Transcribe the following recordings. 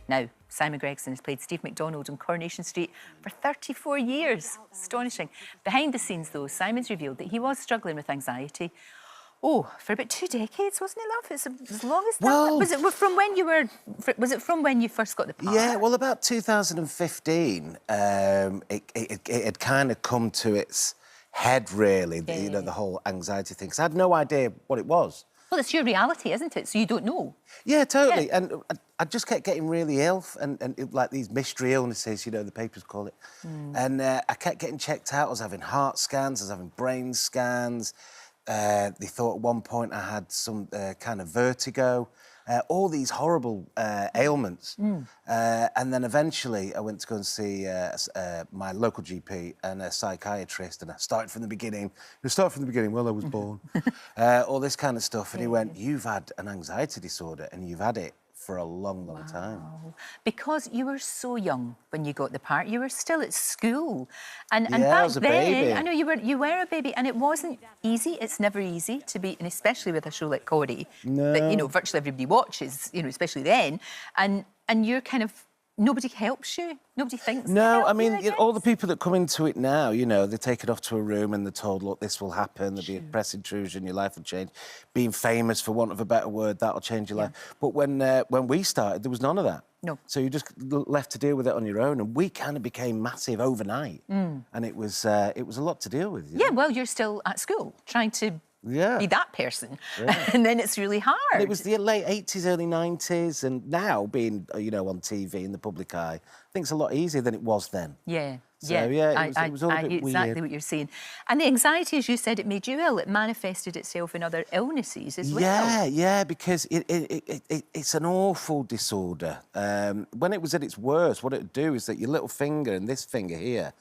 Now, Simon Gregson has played Steve McDonald on Coronation Street for 34 years. Astonishing. Behind the scenes, though, Simon's revealed that he was struggling with anxiety. Oh, for about 2 decades, wasn't it, love? It's as long as that. Well, Was it from when you were? Was it from when you first got the part? Yeah, well, about 2015, it had kind of come to its head, really. Yeah. You know, the whole anxiety thing. 'Cause I had no idea what it was. Well, it's your reality, isn't it? So you don't know. Yeah, totally. Yeah. And I just kept getting really ill, like these mystery illnesses, you know, the papers call it. And I kept getting checked out. I was having heart scans, I was having brain scans. They thought at one point I had some kind of vertigo. All these horrible ailments. And then eventually I went to go and see my local GP and a psychiatrist, and I started from the beginning. Well, I was born. All this kind of stuff. And he went, "You've had an anxiety disorder and you've had it for a long, long time." Because you were so young when you got the part. You were still at school. And Yeah, back I was a then, baby. I know you were a baby, and it wasn't easy. It's never easy to be, and especially with a show like Corrie, that, you know, virtually everybody watches, you know, especially then. And you're kind of, nobody helps you. Nobody thinks to No, help I mean, you, all the people that come into it now, you know, they're taken off to a room and they're told, look, this will happen, there'll be a press intrusion, your life will change. Being famous, for want of a better word, that'll change your life. But when we started, there was none of that. No. So you just left to deal with it on your own, and we kind of became massive overnight. And it was a lot to deal with. Yeah, well, you're still at school trying to be that person. And then it's really hard. And it was the late 80s, early 90s, and now being, you know, on TV in the public eye, I think it's a lot easier than it was then. Yeah. So, it was all a bit exactly weird. what you're saying. And the anxiety, as you said, it made you ill. It manifested itself in other illnesses as well. Yeah, because it's an awful disorder. When it was at its worst, what it would do is that your little finger and this finger here,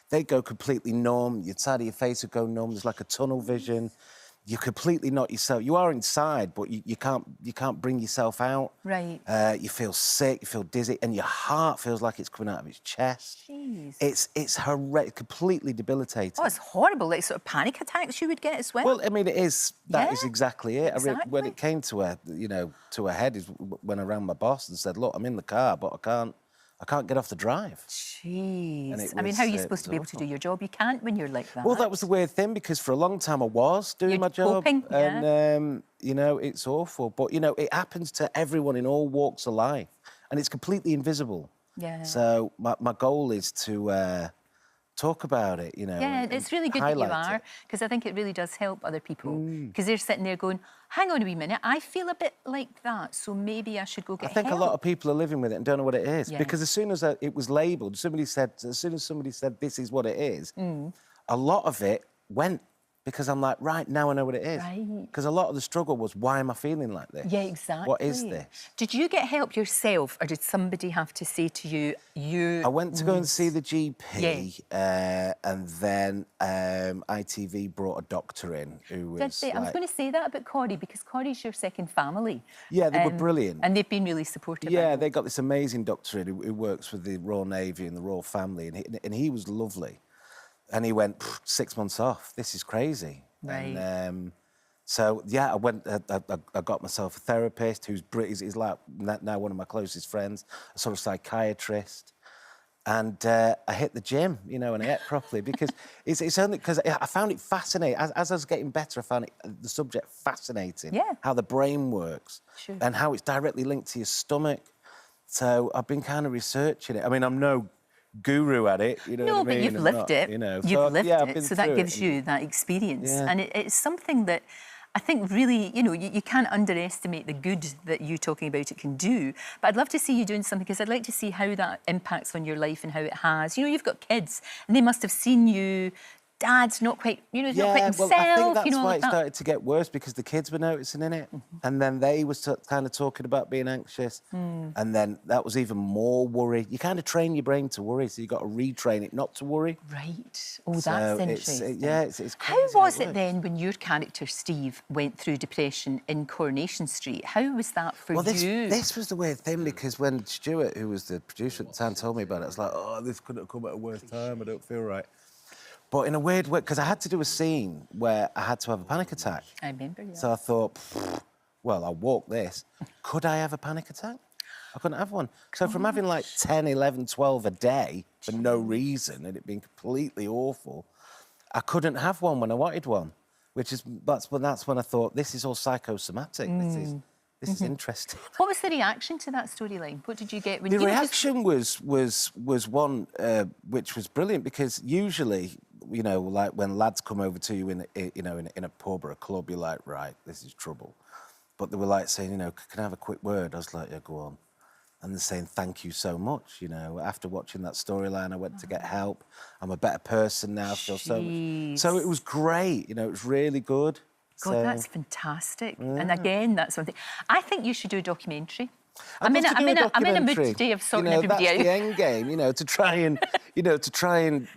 they'd go completely numb. Your side of your face would go numb. There's like a tunnel vision. You're completely not yourself. You are inside, but you can't bring yourself out. Right. You feel sick, you feel dizzy, and your heart feels like it's coming out of its chest. Jeez. It's horrendous, completely debilitating. Oh, it's horrible. Like sort of panic attacks you would get as well. Well, I mean, it is. That is exactly it. Exactly. When it came to a head is when I rang my boss and said, "Look, I'm in the car, but I can't get off the drive." Jeez. I mean, how are you supposed to be able to do your job? You can't when you're like that. Well, that was the weird thing, because for a long time I was doing my job. Coping, and, you know, it's awful. But, you know, it happens to everyone in all walks of life, and it's completely invisible. Yeah. So my goal is to talk about it, you know. Yeah, it's really good that you highlight are, it. because I think it really does help other people. Because they're sitting there going, hang on a wee minute, I feel a bit like that, so maybe I should go get help. I think a lot of people are living with it and don't know what it is. Yeah. Because as soon as it was labelled, as soon as somebody said this is what it is, a lot of it went. Because I'm like, right, now I know what it is. Right. Because a lot of the struggle was, why am I feeling like this? Yeah, exactly. What is this? Did you get help yourself, or did somebody have to say to you, I went to go and see the GP, and then ITV brought a doctor in who was I was going to say that about Corrie, because Corrie's your second family. Yeah, they were brilliant. And they've been really supportive. Yeah, they got this amazing doctor in who works with the Royal Navy and the Royal Family, and he was lovely. And he went, 6 months off, this is crazy. Right. And so, yeah, I got myself a therapist who's he's like now one of my closest friends, a sort of psychiatrist. And I hit the gym, you know, and I ate properly, because it's only because I found it fascinating. As I was getting better, I found the subject fascinating. Yeah. How the brain works. Sure. And how it's directly linked to your stomach. So I've been kind of researching it. I mean, I'm no guru at it, you know what I mean? No, but you've lived it. You know, you've lived I've it, been so that through gives it. you that experience. Yeah. And it's something that I think really, you know, you can't underestimate the good that you talking about it can do. But I'd love to see you doing something, because I'd like to see how that impacts on your life and how it has. You know, you've got kids, and they must have seen you. Dad's not quite, you know, he's not quite himself. Well, I think that's you know, why like it started to get worse, because the kids were noticing in it. And then they were kind of talking about being anxious. And then that was even more worry. You kind of train your brain to worry, so you've got to retrain it not to worry. Right. Oh, So that's interesting. It's How crazy was it works. then when your character, Steve, went through depression in Coronation Street? How was that for Well, you? this was the weird thing, because when Stuart, who was the producer at the time, told me about it, I was like, oh, this couldn't have come at a worse time, I don't feel right. But in a weird way, because I had to do a scene where I had to have a panic attack. I remember, yeah. So I thought, well, I'll walk this. Could I have a panic attack? I couldn't have one. So from having like 10, 11, 12 a day for no reason and it being completely awful, I couldn't have one when I wanted one, that's when I thought, this is all psychosomatic. This is interesting. What was the reaction to that storyline? What did you get when The you reaction was one which was brilliant, because usually, you know, like when lads come over to you in a pub or a club, you're like, right, this is trouble. But they were like saying, you know, can I have a quick word? I was like, yeah, go on. And they're saying, thank you so much, you know. After watching that storyline, I went to get help. I'm a better person now. I feel so much. So it was great, you know, it was really good. God, that's fantastic. And again, that's something. I think you should do a documentary. I'm in a mood today of sorting everybody out. That's the end game, you know, to try and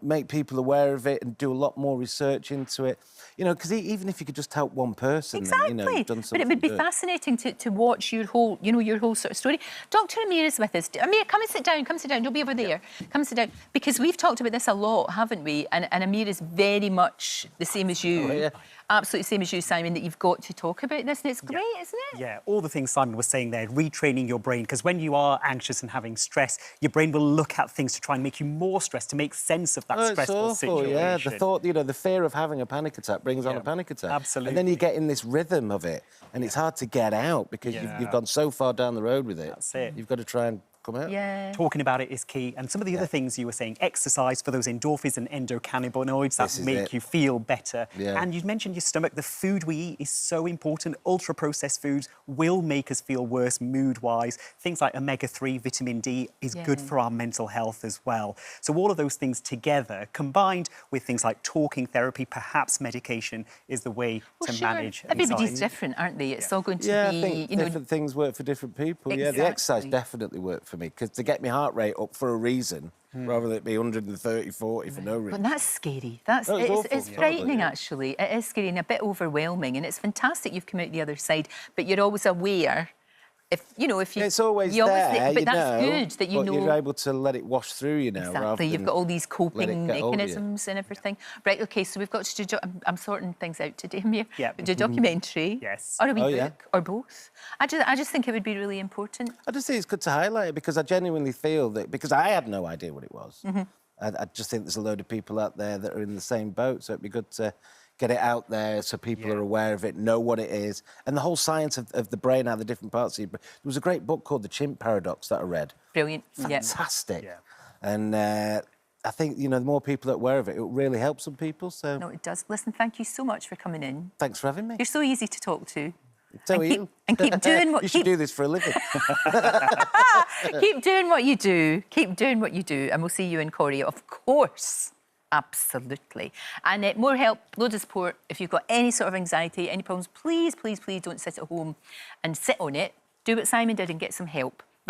make people aware of it and do a lot more research into it. You know, because even if you could just help one person, exactly. then, you know, you've done something. But it would be good. Fascinating to watch your whole, your whole sort of story. Dr. Amir is with us. Amir, come and sit down. Come sit down. Don't be over there. Come sit down. Because we've talked about this a lot, haven't we? And Amir is very much the same as you. Oh, yeah. Absolutely same as you, Simon, that you've got to talk about this. And it's great, isn't it? Yeah, all the things Simon was saying there, retraining your brain, because when you are anxious and having stress, your brain will look at things to try and make you more stressed, to make sense of that stressful situation. Yeah, the thought, the fear of having a panic attack brings on a panic attack. Absolutely. And then you get in this rhythm of it, and it's hard to get out because you've gone so far down the road with it. That's it. You've got to try and come out. Yeah. Talking about it is key. And some of the other things you were saying, exercise for those endorphins and endocannabinoids that make you feel better. Yeah. And you mentioned your stomach. The food we eat is so important. Ultra-processed foods will make us feel worse mood-wise. Things like omega-3, vitamin D is good for our mental health as well. So all of those things together, combined with things like talking therapy, perhaps medication, is the way to manage anxiety. Everybody's different, aren't they? It's all going to be, I think different things work for different people. Exactly. Yeah, the exercise definitely worked for me, because to get my heart rate up for a reason, rather than it be 130, 40 for no reason. But that's scary. It's frightening, actually. It is scary and a bit overwhelming. And it's fantastic you've come out the other side, but you're always aware. If you, it's always there. But that's good that you know. You're able to let it wash through you now. Exactly. You've got all these coping mechanisms and everything. Right. Okay. So we've got to do. I'm sorting things out today, Amir. Yeah. Do a documentary. Yes. Or a wee book, or both. I just think it would be really important. I just think it's good to highlight it, because I genuinely feel that, because I had no idea what it was. I just think there's a load of people out there that are in the same boat, so it'd be good to get it out there so people are aware of it, know what it is. And the whole science of the brain, how the different parts of your brain. There was a great book called The Chimp Paradox that I read. Brilliant. Fantastic. Yeah. And I think, the more people that are aware of it, it will really help some people. So No, it does. Listen, thank you so much for coming in. Thanks for having me. You're so easy to talk to. So are you. And keep doing what you should do this for a living. Keep doing what you do. Keep doing what you do. And we'll see you in Korea, of course. Absolutely. And more help, loads of support. If you've got any sort of anxiety, any problems, please, please, please don't sit at home and sit on it. Do what Simon did and get some help.